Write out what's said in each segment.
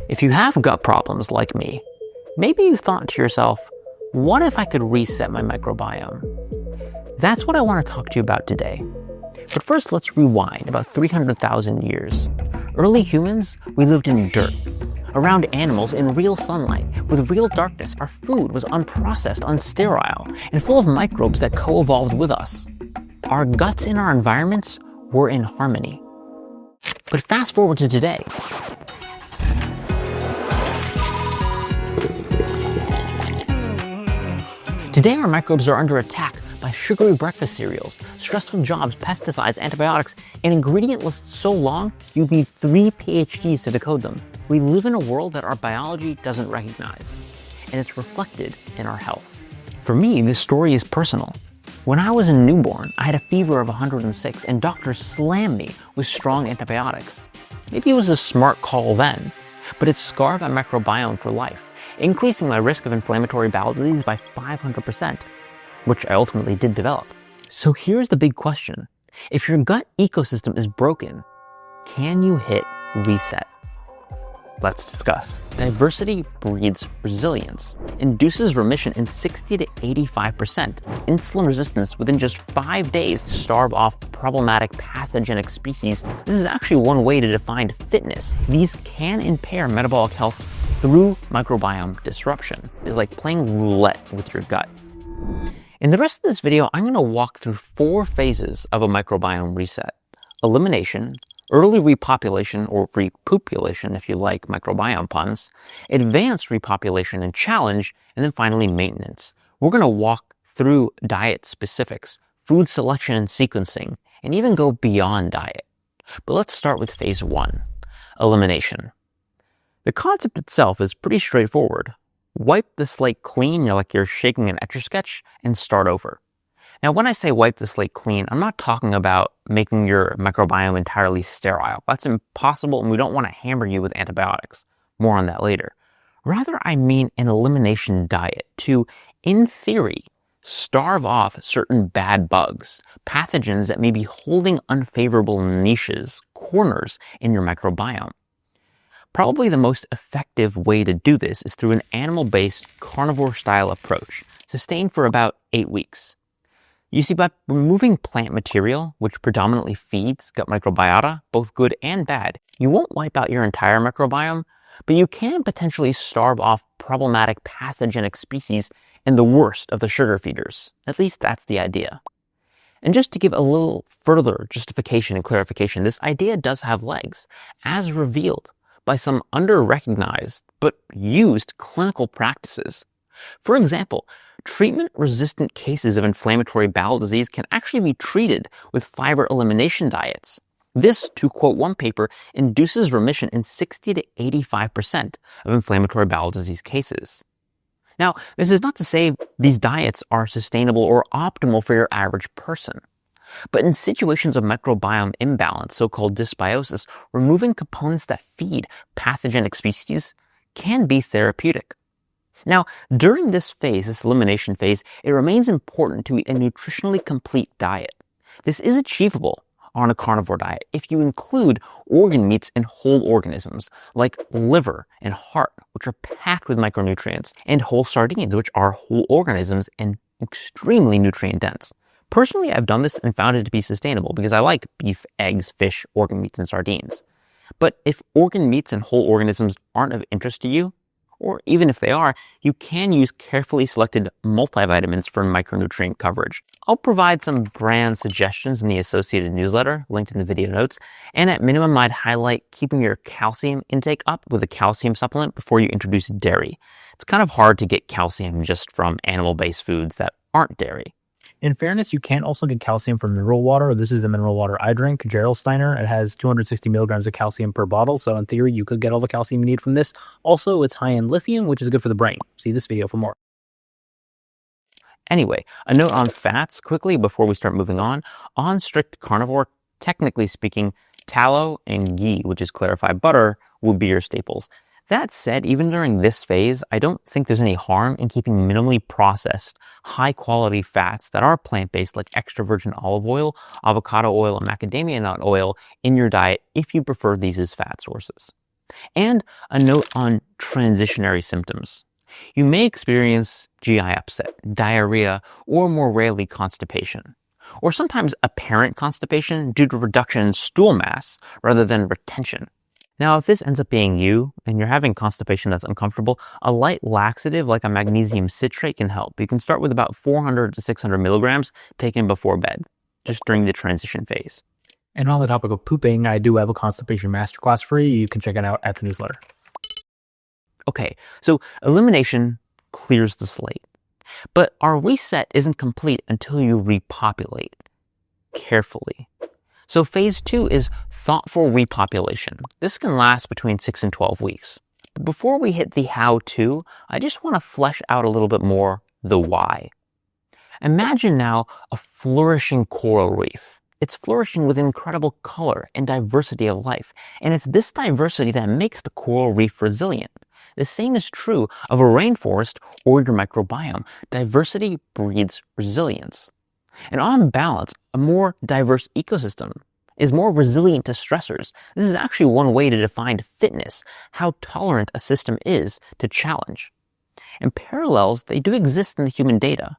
If you have gut problems like me, maybe you thought to yourself, what if I could reset my microbiome? That's what I want to talk to you about today. But first, let's rewind about 300,000 years. Early humans, we lived in dirt, around animals in real sunlight, with real darkness. Our food was unprocessed, unsterile, and full of microbes that co-evolved with us. Our guts and our environments were in harmony. But fast forward to today. Today, our microbes are under attack by sugary breakfast cereals, stressful jobs, pesticides, antibiotics, and ingredient lists so long you'd need 3 PhDs to decode them. We live in a world that our biology doesn't recognize, and it's reflected in our health. For me, this story is personal. When I was a newborn, I had a fever of 106, and doctors slammed me with strong antibiotics. Maybe it was a smart call then, but it scarred my microbiome for life, increasing my risk of inflammatory bowel disease by 500%, which I ultimately did develop. So here's the big question. If your gut ecosystem is broken, can you hit reset? Let's discuss. Diversity breeds resilience, induces remission in 60 to 85%, insulin resistance within just 5 days, starve off problematic pathogenic species. This is actually one way to define fitness. These can impair metabolic health through microbiome disruption. It's like playing roulette with your gut. In the rest of this video, I'm going to walk through 4 phases of a microbiome reset. Elimination, early repopulation or repopulation if you like microbiome puns, advanced repopulation and challenge, and then finally maintenance. We're going to walk through diet specifics, food selection and sequencing, and even go beyond diet. But let's start with phase 1, elimination. The concept itself is pretty straightforward. Wipe the slate clean, like you're shaking an Etch-a-Sketch, and start over. Now, when I say wipe the slate clean, I'm not talking about making your microbiome entirely sterile. That's impossible, and we don't want to hammer you with antibiotics. More on that later. Rather, I mean an elimination diet to, in theory, starve off certain bad bugs, pathogens that may be holding unfavorable niches, corners in your microbiome. Probably the most effective way to do this is through an animal-based carnivore-style approach, sustained for about 8 weeks. You see, by removing plant material, which predominantly feeds gut microbiota, both good and bad, you won't wipe out your entire microbiome, but you can potentially starve off problematic pathogenic species and the worst of the sugar feeders. At least that's the idea. And just to give a little further justification and clarification, this idea does have legs, as revealed by some under-recognized but used clinical practices. For example, treatment-resistant cases of inflammatory bowel disease can actually be treated with fiber elimination diets. This, to quote one paper, induces remission in 60 to 85% of inflammatory bowel disease cases. Now, this is not to say these diets are sustainable or optimal for your average person. But in situations of microbiome imbalance, so-called dysbiosis, removing components that feed pathogenic species can be therapeutic. Now, during this phase, this elimination phase, it remains important to eat a nutritionally complete diet. This is achievable on a carnivore diet if you include organ meats and whole organisms, like liver and heart, which are packed with micronutrients, and whole sardines, which are whole organisms and extremely nutrient dense. Personally, I've done this and found it to be sustainable because I like beef, eggs, fish, organ meats, and sardines. But if organ meats and whole organisms aren't of interest to you, or even if they are, you can use carefully selected multivitamins for micronutrient coverage. I'll provide some brand suggestions in the associated newsletter, linked in the video notes, and at minimum I'd highlight keeping your calcium intake up with a calcium supplement before you introduce dairy. It's kind of hard to get calcium just from animal-based foods that aren't dairy. In fairness, you can also get calcium from mineral water. This is the mineral water I drink, Gerolsteiner. It has 260 milligrams of calcium per bottle, so in theory, you could get all the calcium you need from this. Also, it's high in lithium, which is good for the brain. See this video for more. Anyway, a note on fats quickly before we start moving on. On strict carnivore, technically speaking, tallow and ghee, which is clarified butter, would be your staples. That said, even during this phase, I don't think there's any harm in keeping minimally processed, high-quality fats that are plant-based like extra virgin olive oil, avocado oil, and macadamia nut oil in your diet if you prefer these as fat sources. And a note on transitionary symptoms. You may experience GI upset, diarrhea, or more rarely constipation, or sometimes apparent constipation due to reduction in stool mass rather than retention. Now, if this ends up being you and you're having constipation that's uncomfortable, a light laxative like a magnesium citrate can help. You can start with about 400 to 600 milligrams taken before bed, just during the transition phase. And on the topic of pooping, I do have a constipation masterclass free. You can check it out at the newsletter. Okay, so elimination clears the slate. But our reset isn't complete until you repopulate carefully. So phase 2 is thoughtful repopulation. This can last between 6 and 12 weeks. But before we hit the how-to, I just want to flesh out a little bit more the why. Imagine now a flourishing coral reef. It's flourishing with incredible color and diversity of life. And it's this diversity that makes the coral reef resilient. The same is true of a rainforest or your microbiome. Diversity breeds resilience. And on balance, a more diverse ecosystem is more resilient to stressors. This is actually one way to define fitness, how tolerant a system is to challenge. And parallels, they do exist in the human data.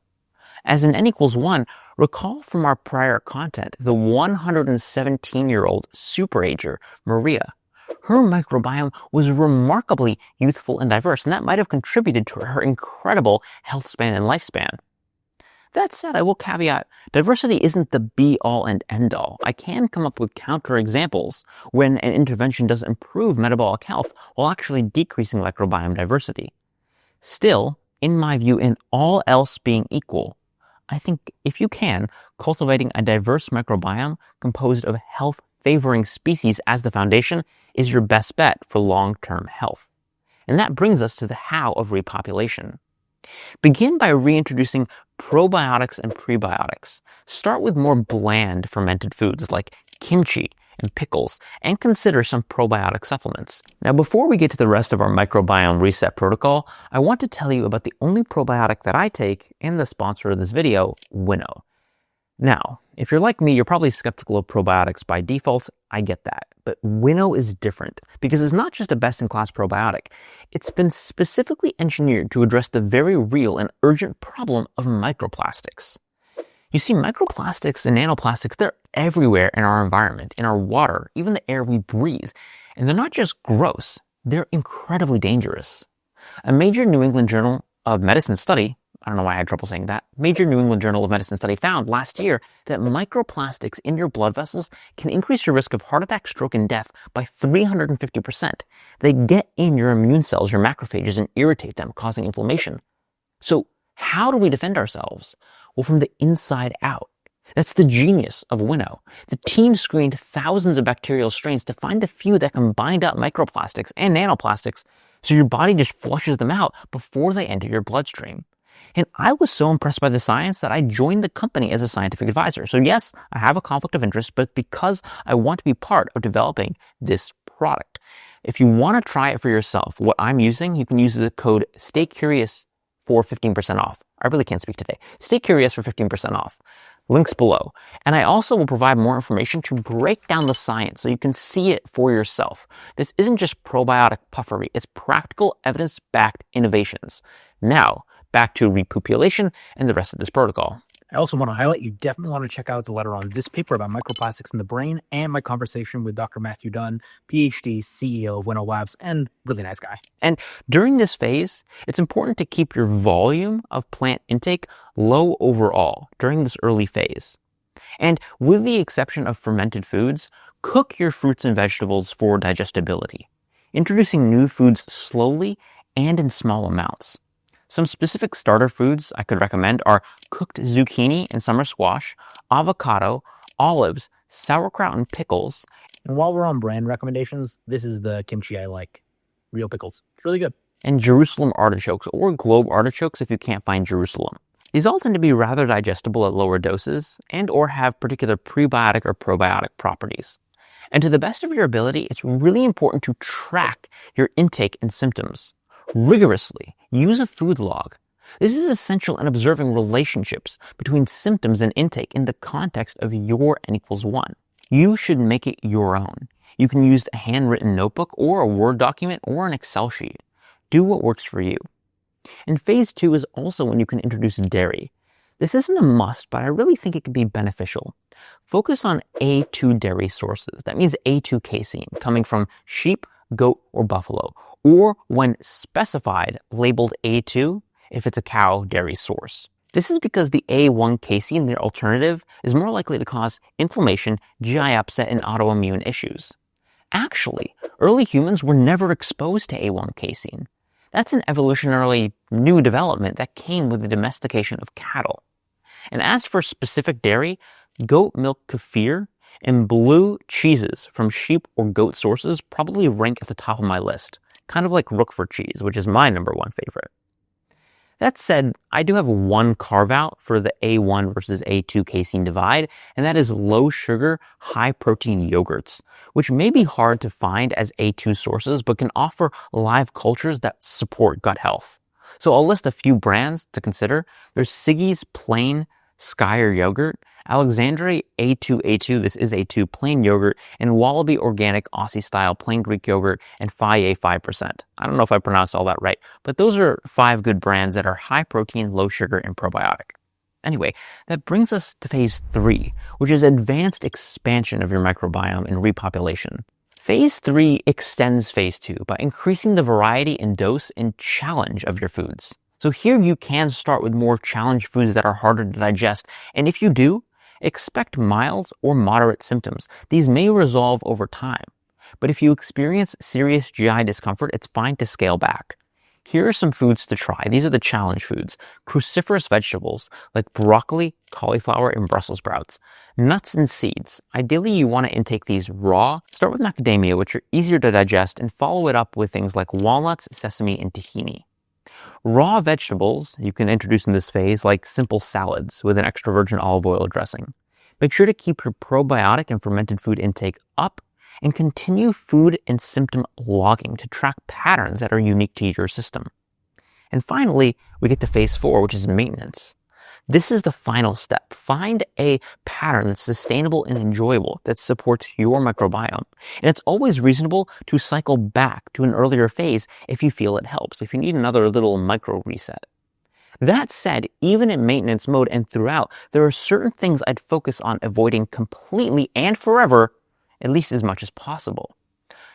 As in N=1, recall from our prior content the 117-year-old superager, Maria. Her microbiome was remarkably youthful and diverse, and that might have contributed to her incredible health span and lifespan. That said, I will caveat, diversity isn't the be-all and end-all. I can come up with counterexamples when an intervention does improve metabolic health while actually decreasing microbiome diversity. Still, in my view, in all else being equal, I think if you can, cultivating a diverse microbiome composed of health-favoring species as the foundation is your best bet for long-term health. And that brings us to the how of repopulation. Begin by reintroducing probiotics and prebiotics. Start with more bland fermented foods like kimchi and pickles, and consider some probiotic supplements. Now, before we get to the rest of our microbiome reset protocol, I want to tell you about the only probiotic that I take and the sponsor of this video, Winnow. Now, if you're like me, you're probably skeptical of probiotics by default. I get that. But Winnow is different because it's not just a best-in-class probiotic. It's been specifically engineered to address the very real and urgent problem of microplastics. You see, microplastics and nanoplastics, they're everywhere in our environment, in our water, even the air we breathe. And they're not just gross, they're incredibly dangerous. A major New England Journal of Medicine study, I don't know why I had trouble saying that, major New England Journal of Medicine study found last year that microplastics in your blood vessels can increase your risk of heart attack, stroke, and death by 350%. They get in your immune cells, your macrophages, and irritate them, causing inflammation. So how do we defend ourselves? Well, from the inside out. That's the genius of Winnow. The team screened thousands of bacterial strains to find the few that can bind up microplastics and nanoplastics so your body just flushes them out before they enter your bloodstream. And I was so impressed by the science that I joined the company as a scientific advisor. So yes, I have a conflict of interest, but because I want to be part of developing this product. If you want to try it for yourself, what I'm using, you can use the code STAYCURIOUS for 15% off. I really can't speak today. Stay curious for 15% off. Links below. And I also will provide more information to break down the science so you can see it for yourself. This isn't just probiotic puffery. It's practical, evidence-backed innovations. Now, back to repopulation and the rest of this protocol. I also want to highlight, you definitely want to check out the letter on this paper about microplastics in the brain and my conversation with Dr. Matthew Dunn, PhD, CEO of Winnow Labs, and really nice guy. And during this phase, it's important to keep your volume of plant intake low overall during this early phase. And with the exception of fermented foods, cook your fruits and vegetables for digestibility, introducing new foods slowly and in small amounts. Some specific starter foods I could recommend are cooked zucchini and summer squash, avocado, olives, sauerkraut, and pickles. And while we're on brand recommendations, this is the kimchi I like. Real pickles. It's really good. And Jerusalem artichokes or globe artichokes if you can't find Jerusalem. These all tend to be rather digestible at lower doses and or have particular prebiotic or probiotic properties. And to the best of your ability, it's really important to track your intake and symptoms. Rigorously, use a food log. This is essential in observing relationships between symptoms and intake in the context of your N=1. You should make it your own. You can use a handwritten notebook or a Word document or an Excel sheet. Do what works for you. And phase 2 is also when you can introduce dairy. This isn't a must, but I really think it can be beneficial. Focus on A2 dairy sources. That means A2 casein coming from sheep, goat, or buffalo, or when specified, labeled A2 if it's a cow dairy source. This is because the A1 casein, their alternative, is more likely to cause inflammation, GI upset, and autoimmune issues. Actually, early humans were never exposed to A1 casein. That's an evolutionarily new development that came with the domestication of cattle. And as for specific dairy, goat milk kefir and blue cheeses from sheep or goat sources probably rank at the top of my list, kind of like Roquefort cheese, which is my number one favorite. That said, I do have one carve-out for the A1 versus A2 casein divide, and that is low-sugar, high-protein yogurts, which may be hard to find as A2 sources, but can offer live cultures that support gut health. So I'll list a few brands to consider. There's Siggy's Plain Skyr Yogurt, Alexandre A2A2, this is A2 plain yogurt, and Wallaby Organic Aussie-style plain Greek yogurt, and Faye 5%. I don't know if I pronounced all that right, but those are 5 good brands that are high protein, low sugar, and probiotic. Anyway, that brings us to phase 3, which is advanced expansion of your microbiome and repopulation. Phase 3 extends phase 2 by increasing the variety and dose and challenge of your foods. So here you can start with more challenged foods that are harder to digest, and if you do, expect mild or moderate symptoms. These may resolve over time, but if you experience serious GI discomfort, it's fine to scale back. Here are some foods to try. These are the challenge foods. Cruciferous vegetables like broccoli, cauliflower, and Brussels sprouts. Nuts and seeds. Ideally, you want to intake these raw. Start with macadamia, which are easier to digest, and follow it up with things like walnuts, sesame, and tahini. Raw vegetables you can introduce in this phase, like simple salads with an extra virgin olive oil dressing. Make sure to keep your probiotic and fermented food intake up, and continue food and symptom logging to track patterns that are unique to your system. And finally, we get to phase 4, which is maintenance. This is the final step. Find a pattern that's sustainable and enjoyable that supports your microbiome. And it's always reasonable to cycle back to an earlier phase if you feel it helps, if you need another little micro reset. That said, even in maintenance mode and throughout, there are certain things I'd focus on avoiding completely and forever, at least as much as possible.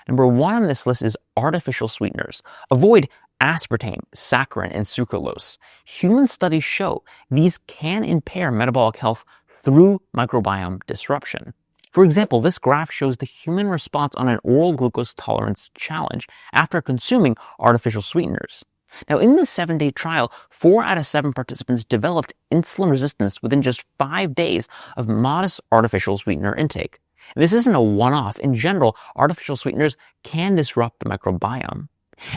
Number 1 on this list is artificial sweeteners. Avoid aspartame, saccharin, and sucralose. Human studies show these can impair metabolic health through microbiome disruption. For example, this graph shows the human response on an oral glucose tolerance challenge after consuming artificial sweeteners. Now, in this 7-day trial, 4 out of 7 participants developed insulin resistance within just 5 days of modest artificial sweetener intake. This isn't a one-off. In general, artificial sweeteners can disrupt the microbiome.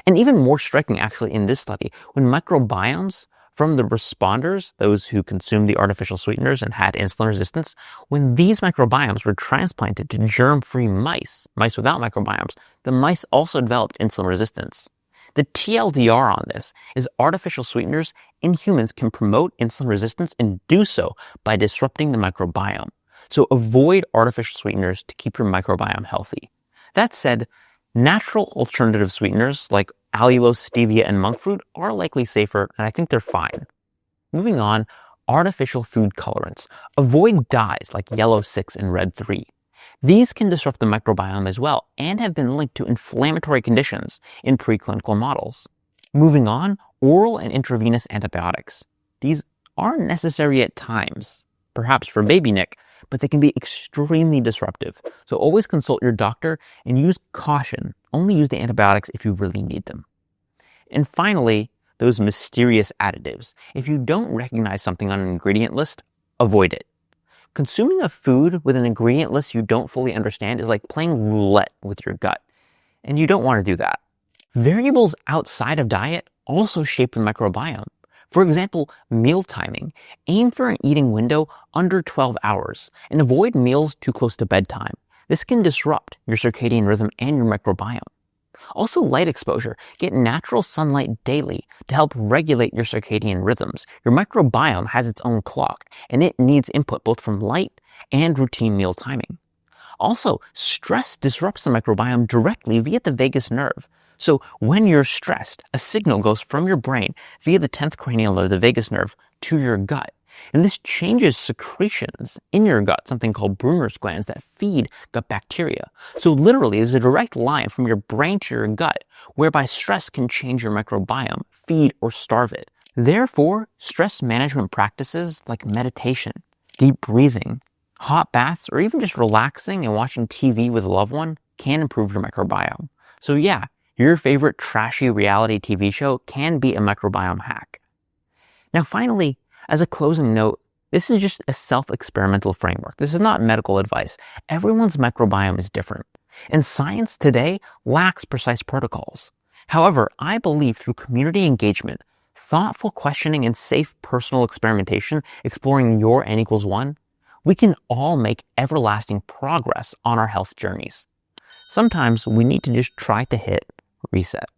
And even more striking, actually, in this study, when microbiomes from the responders, those who consumed the artificial sweeteners and had insulin resistance, when these microbiomes were transplanted to germ-free mice without microbiomes, the mice also developed insulin resistance. The TLDR on this is artificial sweeteners in humans can promote insulin resistance and do so by disrupting the microbiome. So avoid artificial sweeteners to keep your microbiome healthy. That said, natural alternative sweeteners like allulose, stevia, and monk fruit are likely safer, and I think they're fine. Moving on, artificial food colorants. Avoid dyes like yellow 6 and red 3. These can disrupt the microbiome as well and have been linked to inflammatory conditions in preclinical models. Moving on, oral and intravenous antibiotics. These are necessary at times, perhaps for baby Nick, but they can be extremely disruptive. So always consult your doctor and use caution. Only use the antibiotics if you really need them. And finally, those mysterious additives. If you don't recognize something on an ingredient list, avoid it. Consuming a food with an ingredient list you don't fully understand is like playing roulette with your gut, and you don't want to do that. Variables outside of diet also shape the microbiome. For example, meal timing. Aim for an eating window under 12 hours and avoid meals too close to bedtime. This can disrupt your circadian rhythm and your microbiome. Also, light exposure. Get natural sunlight daily to help regulate your circadian rhythms. Your microbiome has its own clock, and it needs input both from light and routine meal timing. Also, stress disrupts the microbiome directly via the vagus nerve. So when you're stressed, a signal goes from your brain via the 10th cranial or the vagus nerve to your gut. And this changes secretions in your gut, something called Brunner's glands that feed gut bacteria. So literally, there's a direct line from your brain to your gut, whereby stress can change your microbiome, feed or starve it. Therefore, stress management practices like meditation, deep breathing, hot baths, or even just relaxing and watching TV with a loved one can improve your microbiome. So yeah, your favorite trashy reality TV show can be a microbiome hack. Now finally, as a closing note, this is just a self-experimental framework. This is not medical advice. Everyone's microbiome is different. And science today lacks precise protocols. However, I believe through community engagement, thoughtful questioning, and safe personal experimentation, exploring your N=1, we can all make everlasting progress on our health journeys. Sometimes we need to just try to hit reset.